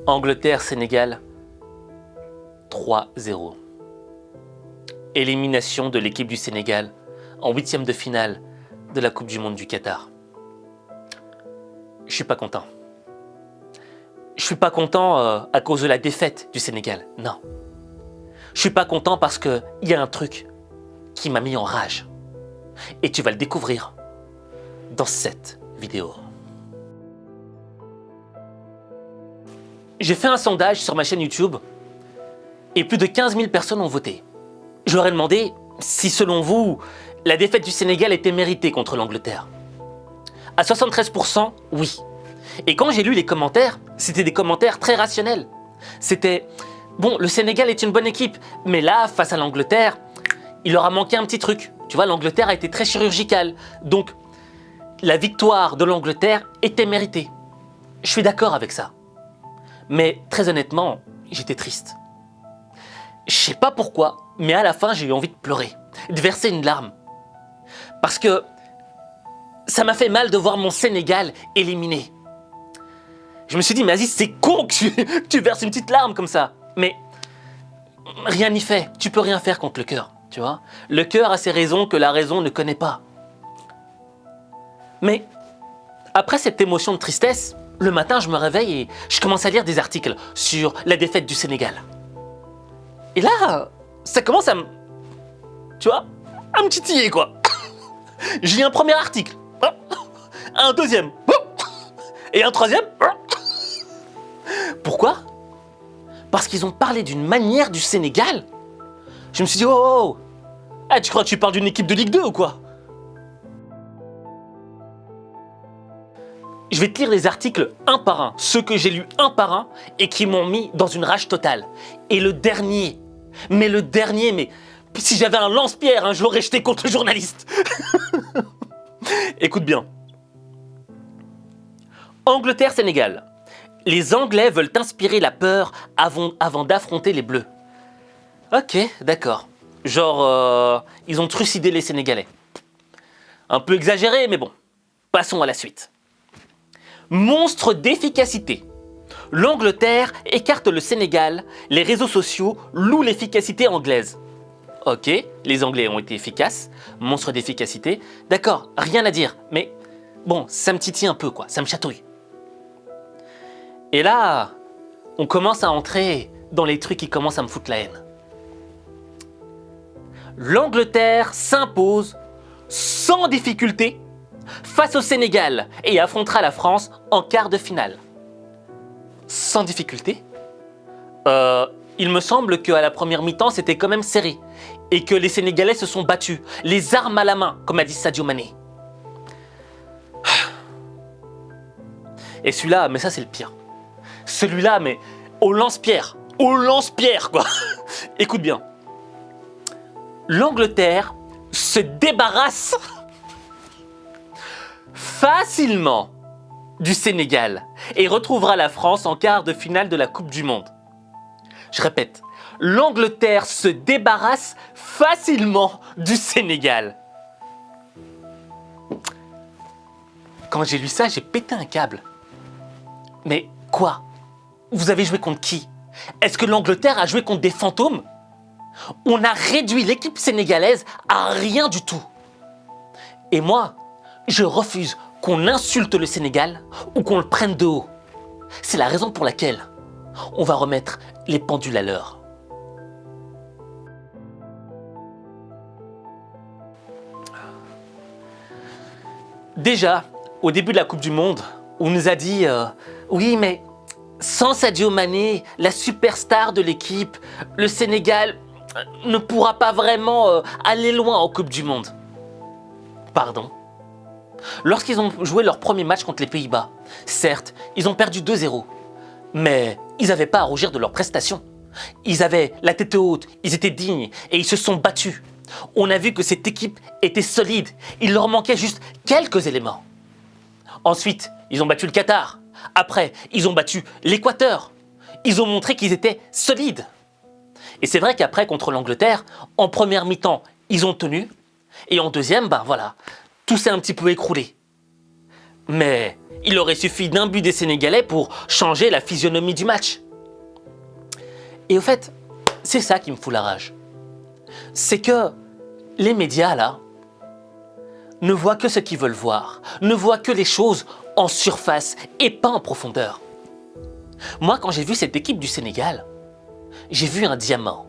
Angleterre-Sénégal, 3-0. Élimination de l'équipe du Sénégal en huitième de finale de la Coupe du Monde du Qatar. Je suis pas content. Je suis pas content à cause de la défaite du Sénégal, non. Je suis pas content parce qu'il y a un truc qui m'a mis en rage. Et tu vas le découvrir dans cette vidéo. J'ai fait un sondage sur ma chaîne YouTube et plus de 15 000 personnes ont voté. Je leur ai demandé si, selon vous, la défaite du Sénégal était méritée contre l'Angleterre. À 73%, oui. Et quand j'ai lu les commentaires, c'était des commentaires très rationnels. C'était « Bon, le Sénégal est une bonne équipe, mais là, face à l'Angleterre, il leur a manqué un petit truc. Tu vois, l'Angleterre a été très chirurgicale. Donc, la victoire de l'Angleterre était méritée. » Je suis d'accord avec ça. Mais très honnêtement, j'étais triste. Je sais pas pourquoi, mais à la fin, j'ai eu envie de pleurer, de verser une larme. Parce que ça m'a fait mal de voir mon Sénégal éliminé. Je me suis dit, mais Aziz, c'est con que tu verses une petite larme comme ça. Mais rien n'y fait. Tu peux rien faire contre le cœur, tu vois. Le cœur a ses raisons que la raison ne connaît pas. Mais après cette émotion de tristesse, le matin, je me réveille et je commence à lire des articles sur la défaite du Sénégal. Et là, ça commence à me... Tu vois, à me titiller, quoi. Je lis un premier article, un deuxième, et un troisième. Pourquoi? Parce qu'ils ont parlé d'une manière du Sénégal. Je me suis dit, oh, hey, tu crois que tu parles d'une équipe de Ligue 2 ou quoi? Je vais te lire les articles un par un, ceux que j'ai lus un par un et qui m'ont mis dans une rage totale. Et le dernier, mais si j'avais un lance-pierre, hein, je l'aurais jeté contre le journaliste. Écoute bien. Angleterre-Sénégal. Les Anglais veulent inspirer la peur avant d'affronter les Bleus. Ok, d'accord. Genre, ils ont trucidé les Sénégalais. Un peu exagéré, mais bon. Passons à la suite. Monstre d'efficacité. L'Angleterre écarte le Sénégal, les réseaux sociaux louent l'efficacité anglaise. Ok, les Anglais ont été efficaces, monstre d'efficacité. D'accord, rien à dire, mais bon, ça me titille un peu, quoi, ça me chatouille. Et là, on commence à entrer dans les trucs qui commencent à me foutre la haine. L'Angleterre s'impose sans difficulté face au Sénégal et affrontera la France en quart de finale. Sans difficulté. Il me semble qu'à la première mi-temps, c'était quand même serré et que les Sénégalais se sont battus, les armes à la main, comme a dit Sadio Mané. Et celui-là, mais ça c'est le pire. Celui-là, mais au lance-pierre, quoi. Écoute bien. L'Angleterre se débarrasse facilement du Sénégal et retrouvera la France en quart de finale de la Coupe du Monde. Je répète, l'Angleterre se débarrasse facilement du Sénégal. Quand j'ai lu ça, j'ai pété un câble. Mais quoi? Vous avez joué contre qui? Est-ce que l'Angleterre a joué contre des fantômes? On a réduit l'équipe sénégalaise à rien du tout. Et moi, je refuse qu'on insulte le Sénégal ou qu'on le prenne de haut. C'est la raison pour laquelle on va remettre les pendules à l'heure. Déjà, au début de la Coupe du Monde, on nous a dit oui, mais sans Sadio Mané, la superstar de l'équipe, le Sénégal ne pourra pas vraiment aller loin en Coupe du Monde. Pardon. Lorsqu'ils ont joué leur premier match contre les Pays-Bas, certes, ils ont perdu 2-0, mais ils n'avaient pas à rougir de leur prestation. Ils avaient la tête haute, ils étaient dignes et ils se sont battus. On a vu que cette équipe était solide, il leur manquait juste quelques éléments. Ensuite, ils ont battu le Qatar. Après, ils ont battu l'Équateur. Ils ont montré qu'ils étaient solides. Et c'est vrai qu'après, contre l'Angleterre, en première mi-temps, ils ont tenu. Et en deuxième, ben voilà, tout s'est un petit peu écroulé. Mais Il aurait suffi d'un but des Sénégalais pour changer la physionomie du match. Et au fait, c'est ça qui me fout la rage. C'est que les médias, là, ne voient que ce qu'ils veulent voir, ne voient que les choses en surface et pas en profondeur. Moi, quand j'ai vu cette équipe du Sénégal, j'ai vu un diamant.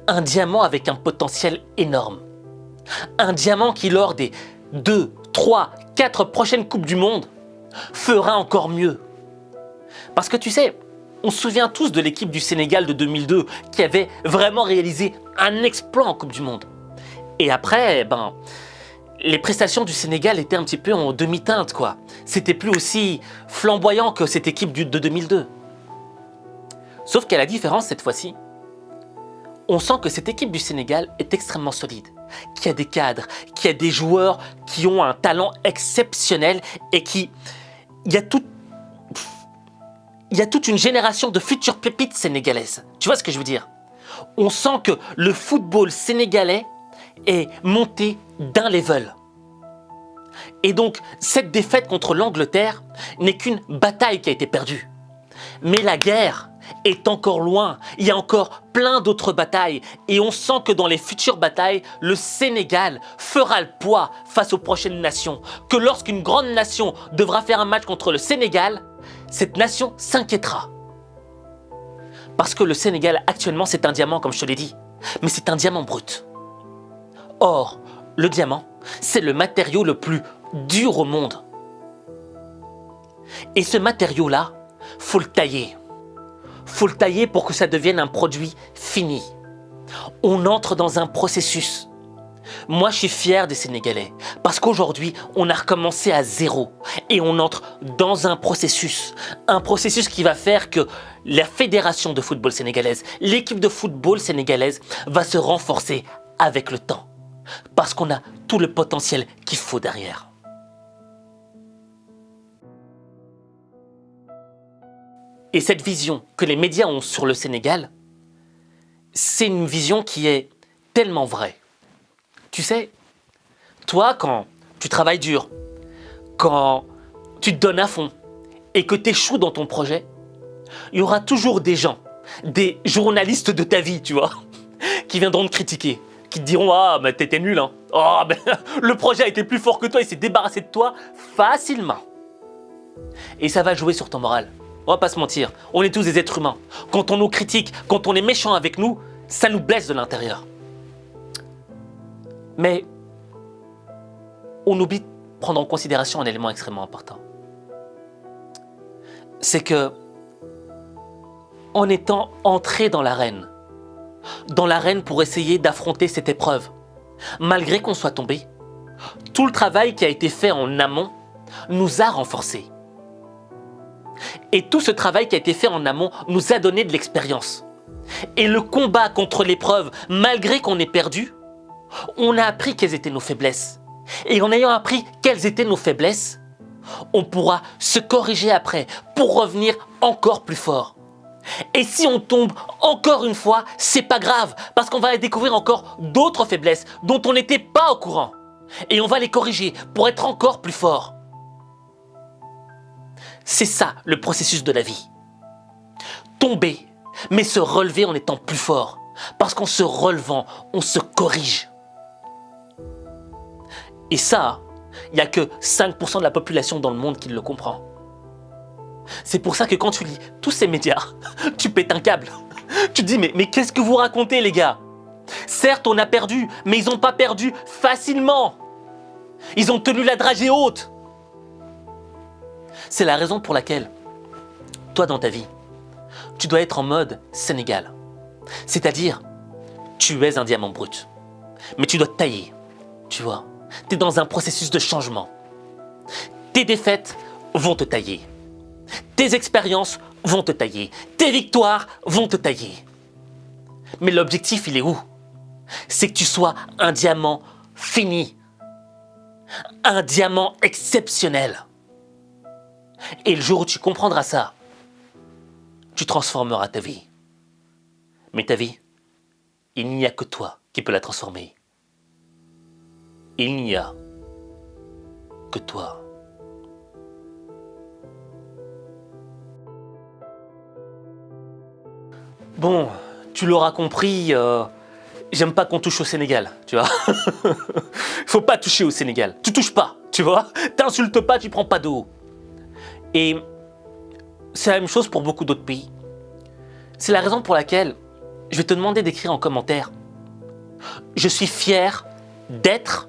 Un diamant avec un potentiel énorme. Un diamant qui, lors des 2, 3, 4 prochaines Coupes du Monde, fera encore mieux. Parce que tu sais, on se souvient tous de l'équipe du Sénégal de 2002 qui avait vraiment réalisé un exploit en Coupe du Monde. Et après, les prestations du Sénégal étaient un petit peu en demi-teinte, quoi. C'était plus aussi flamboyant que cette équipe de 2002. Sauf qu'à la différence cette fois-ci, on sent que cette équipe du Sénégal est extrêmement solide, qu'il y a des cadres, qu'il y a des joueurs qui ont un talent exceptionnel et il y a toute une génération de futures pépites sénégalaises. Tu vois ce que je veux dire? On sent que le football sénégalais est monté d'un level. Et donc, cette défaite contre l'Angleterre n'est qu'une bataille qui a été perdue. Mais la guerre est encore loin. Il y a encore plein d'autres batailles. Et on sent que dans les futures batailles, le Sénégal fera le poids face aux prochaines nations. Que lorsqu'une grande nation devra faire un match contre le Sénégal, cette nation s'inquiétera. Parce que le Sénégal, actuellement, c'est un diamant, comme je te l'ai dit. Mais c'est un diamant brut. Or, le diamant, c'est le matériau le plus dur au monde. Et ce matériau-là, faut le tailler. Faut le tailler pour que ça devienne un produit fini. On entre dans un processus. Moi, je suis fier des Sénégalais parce qu'aujourd'hui, on a recommencé à zéro et on entre dans un processus qui va faire que la fédération de football sénégalaise, l'équipe de football sénégalaise va se renforcer avec le temps parce qu'on a tout le potentiel qu'il faut derrière. Et cette vision que les médias ont sur le Sénégal, c'est une vision qui est tellement vraie. Tu sais, toi, quand tu travailles dur, quand tu te donnes à fond et que tu échoues dans ton projet, il y aura toujours des gens, des journalistes de ta vie, tu vois, qui viendront te critiquer, qui te diront « Ah, mais t'étais nul, hein. Oh, ben, le projet a été plus fort que toi, il s'est débarrassé de toi facilement. » Et ça va jouer sur ton moral. On va pas se mentir, on est tous des êtres humains. Quand on nous critique, quand on est méchant avec nous, ça nous blesse de l'intérieur. Mais on oublie de prendre en considération un élément extrêmement important. C'est que, en étant entré dans l'arène pour essayer d'affronter cette épreuve, malgré qu'on soit tombé, tout le travail qui a été fait en amont nous a renforcés. Et tout ce travail qui a été fait en amont nous a donné de l'expérience. Et le combat contre l'épreuve, malgré qu'on ait perdu, on a appris quelles étaient nos faiblesses. Et en ayant appris quelles étaient nos faiblesses, on pourra se corriger après pour revenir encore plus fort. Et si on tombe encore une fois, c'est pas grave, parce qu'on va découvrir encore d'autres faiblesses dont on n'était pas au courant. Et on va les corriger pour être encore plus fort. C'est ça le processus de la vie. Tomber, mais se relever en étant plus fort. Parce qu'en se relevant, on se corrige. Et ça, il n'y a que 5% de la population dans le monde qui le comprend. C'est pour ça que quand tu lis tous ces médias, tu pètes un câble. Tu te dis, mais qu'est-ce que vous racontez, les gars? Certes, on a perdu, mais ils n'ont pas perdu facilement. Ils ont tenu la dragée haute. C'est la raison pour laquelle, toi dans ta vie, tu dois être en mode Sénégal. C'est-à-dire, tu es un diamant brut. Mais tu dois te tailler, tu vois. Tu es dans un processus de changement. Tes défaites vont te tailler. Tes expériences vont te tailler. Tes victoires vont te tailler. Mais l'objectif, il est où? C'est que tu sois un diamant fini. Un diamant exceptionnel. Et le jour où tu comprendras ça, tu transformeras ta vie. Mais ta vie, il n'y a que toi qui peux la transformer. Il n'y a que toi. Bon, tu l'auras compris, j'aime pas qu'on touche au Sénégal, tu vois. Faut pas toucher au Sénégal. Tu touches pas, tu vois. T'insultes pas, tu prends pas d'eau. Et c'est la même chose pour beaucoup d'autres pays. C'est la raison pour laquelle je vais te demander d'écrire en commentaire. Je suis fier d'être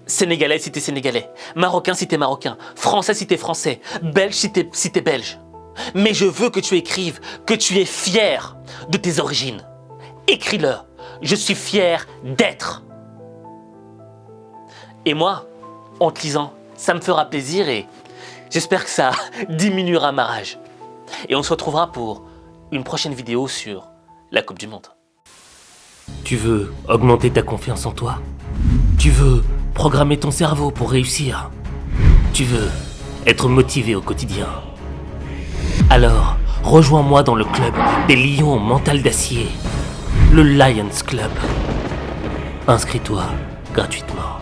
Sénégalais si t'es Sénégalais, Marocain si t'es Marocain, Français si t'es Français, Belge si t'es Belge. Mais je veux que tu écrives que tu es fier de tes origines. Écris-le. Je suis fier d'être. Et moi, en te lisant, ça me fera plaisir et j'espère que ça diminuera ma rage. Et on se retrouvera pour une prochaine vidéo sur la Coupe du Monde. Tu veux augmenter ta confiance en toi? Tu veux programmer ton cerveau pour réussir? Tu veux être motivé au quotidien? Alors, rejoins-moi dans le club des lions au mental d'acier, le Lions Club. Inscris-toi gratuitement.